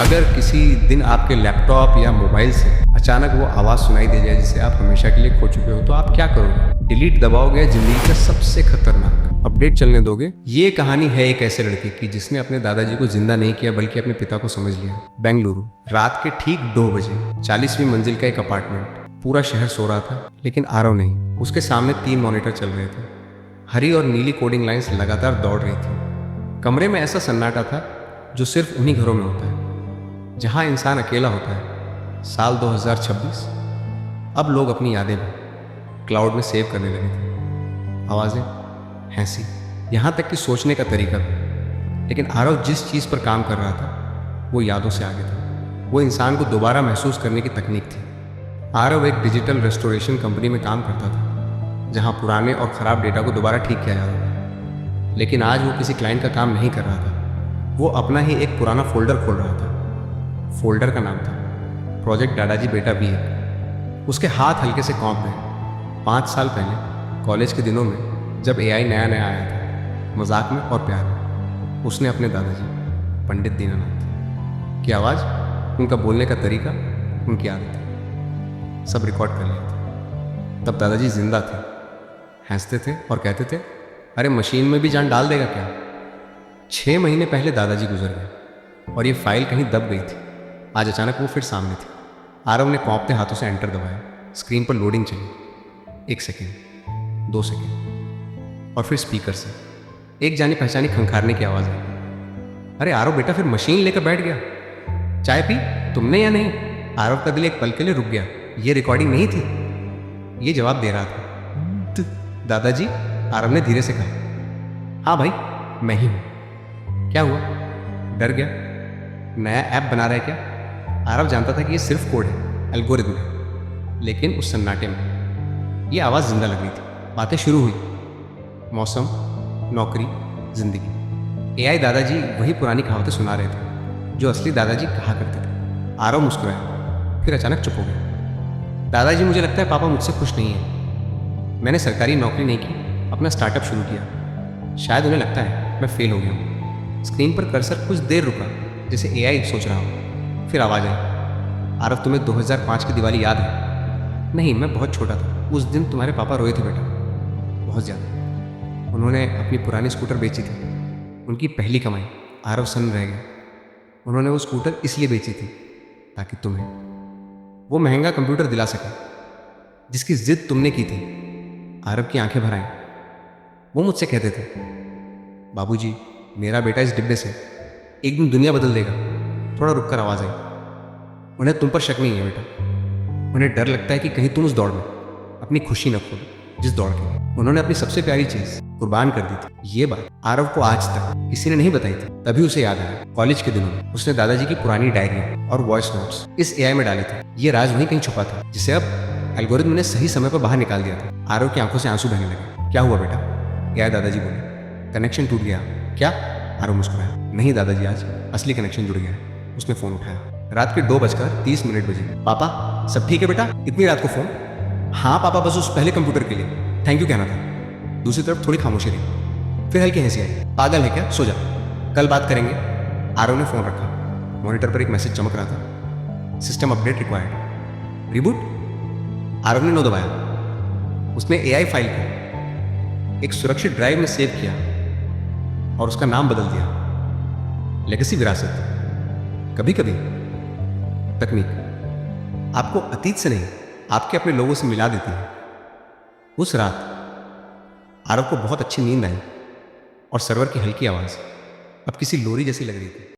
अगर किसी दिन आपके लैपटॉप या मोबाइल से अचानक वो आवाज़ सुनाई दे जाए जिसे आप हमेशा के लिए खो चुके हो, तो आप क्या करोगे? डिलीट दबाओगे? जिंदगी का सबसे खतरनाक अपडेट चलने दोगे? ये कहानी है एक ऐसे लड़के की जिसने अपने दादाजी को जिंदा नहीं किया बल्कि अपने पिता को समझ लिया। बेंगलुरु, रात के ठीक 2 बजे, 40वीं मंजिल का एक अपार्टमेंट। पूरा शहर सो रहा था लेकिन आरव नहीं। उसके सामने 3 मॉनिटर चल रहे थे। हरी और नीली कोडिंग लाइंस लगातार दौड़ रही थी। कमरे में ऐसा सन्नाटा था जो सिर्फ उन्हीं घरों में होता है जहां इंसान अकेला होता है। साल 2026। अब लोग अपनी यादें भी क्लाउड में सेव करने लगे थे। आवाज़ें, हंसी, यहाँ तक कि सोचने का तरीका भी। लेकिन आरव जिस चीज़ पर काम कर रहा था वो यादों से आगे था। वो इंसान को दोबारा महसूस करने की तकनीक थी। आरव एक डिजिटल रेस्टोरेशन कंपनी में काम करता था जहाँ पुराने और ख़राब डेटा को दोबारा ठीक किया जाता था। लेकिन आज वो किसी क्लाइंट का काम नहीं कर रहा था। वो अपना ही एक पुराना फोल्डर खोल रहा था। फोल्डर का नाम था प्रोजेक्ट दादाजी बेटा V1। उसके हाथ हल्के से कांप गए। 5 साल पहले कॉलेज के दिनों में जब AI नया नया आया था, मजाक में और प्यार में, उसने अपने दादाजी पंडित दीनानाथ की आवाज़, उनका बोलने का तरीका, उनकी आदतें सब रिकॉर्ड कर लिया था। तब दादाजी जिंदा थे, हंसते थे और कहते थे, अरे मशीन में भी जान डाल देगा क्या? 6 महीने पहले दादाजी गुजर गए और ये फाइल कहीं दब गई थी। आज अचानक वो फिर सामने थी। आरव ने कांपते हाथों से एंटर दबाया। स्क्रीन पर लोडिंग चली। 1 सेकेंड, 2 सेकेंड, और फिर स्पीकर से एक जानी पहचानी खंखारने की आवाज़ आई। अरे आरव बेटा, फिर मशीन लेकर बैठ गया। चाय पी तुमने या नहीं? आरव का दिल एक पल के लिए रुक गया। ये रिकॉर्डिंग नहीं थी, ये जवाब दे रहा था। दादाजी, आरव ने धीरे से कहा। हाँ भाई, मैं ही हूँ। क्या हुआ? डर गया? नया ऐप बना रहा है क्या? आरव जानता था कि ये सिर्फ कोड है, एल्गोरिथम है। लेकिन उस सन्नाटे में ये आवाज़ जिंदा लग रही थी। बातें शुरू हुई। मौसम, नौकरी, जिंदगी। AI दादाजी वही पुरानी कहावतें सुना रहे थे जो असली दादाजी कहा करते थे। आरव मुस्कुराया, फिर अचानक चुप हो गया। दादाजी, मुझे लगता है पापा मुझसे खुश नहीं है। मैंने सरकारी नौकरी नहीं की, अपना स्टार्टअप शुरू किया। शायद उन्हें लगता है मैं फेल हो गया हूँ। स्क्रीन पर कर्सर कुछ देर रुका जैसे AI सोच रहा हो। फिर आवाज़ आई। आरव, तुम्हें 2005 की दिवाली याद है? नहीं, मैं बहुत छोटा था। उस दिन तुम्हारे पापा रोए थे बेटा, बहुत ज़्यादा। उन्होंने अपनी पुरानी स्कूटर बेची थी, उनकी पहली कमाई। आरव सन्न रह गया। उन्होंने वो स्कूटर इसलिए बेची थी ताकि तुम्हें वो महंगा कंप्यूटर दिला सके जिसकी जिद तुमने की थी। आरव की आंखें भर आईं। वो मुझसे कहते थे, बाबूजी, मेरा बेटा इस डिब्बे से एक दिन दुनिया बदल देगा। थोड़ा रुककर आवाज़ आई। उन्हें तुम पर शक नहीं है बेटा। उन्हें डर लगता है कि कहीं तुम उस दौड़ में अपनी खुशी न खो दो जिस दौड़ के उन्होंने अपनी सबसे प्यारी चीज कुर्बान कर दी थी। ये बात आरव को आज तक किसी ने नहीं बताई थी। तभी उसे याद आया, कॉलेज के दिनों में उसने दादाजी की पुरानी डायरी और वॉइस नोट्स इस AI में डाले थे। ये राज वहीं कहीं छुपा था जिसे अब एल्गोरिथम ने सही समय पर बाहर निकाल दिया था। आरव की आंखों से आंसू बहने लगे। क्या हुआ बेटा? AI दादाजी बोले। कनेक्शन टूट गया। क्या? आरव मुस्कुराया। नहीं दादाजी, आज असली कनेक्शन जुड़ गया है। उसने फोन उठाया। रात के 2:30 बजे। पापा, सब ठीक है बेटा? इतनी रात को फोन? हाँ पापा, बस उस पहले कंप्यूटर के लिए थैंक यू कहना था। दूसरी तरफ थोड़ी खामोशी रही। फिर हल्की हंसी आई। पागल है क्या? सो जा, कल बात करेंगे। आरव ने फोन रखा। मॉनिटर पर एक मैसेज चमक रहा था, system update required. Reboot? Aarav ने नो दबाया। उसने AI फाइल को एक सुरक्षित ड्राइव में सेव किया और उसका नाम बदल दिया। लेगेसी विरासत। कभी कभी तकनीक आपको अतीत से नहीं, आपके अपने लोगों से मिला देती है। उस रात आरव को बहुत अच्छी नींद आई और सर्वर की हल्की आवाज़ अब किसी लोरी जैसी लग रही थी।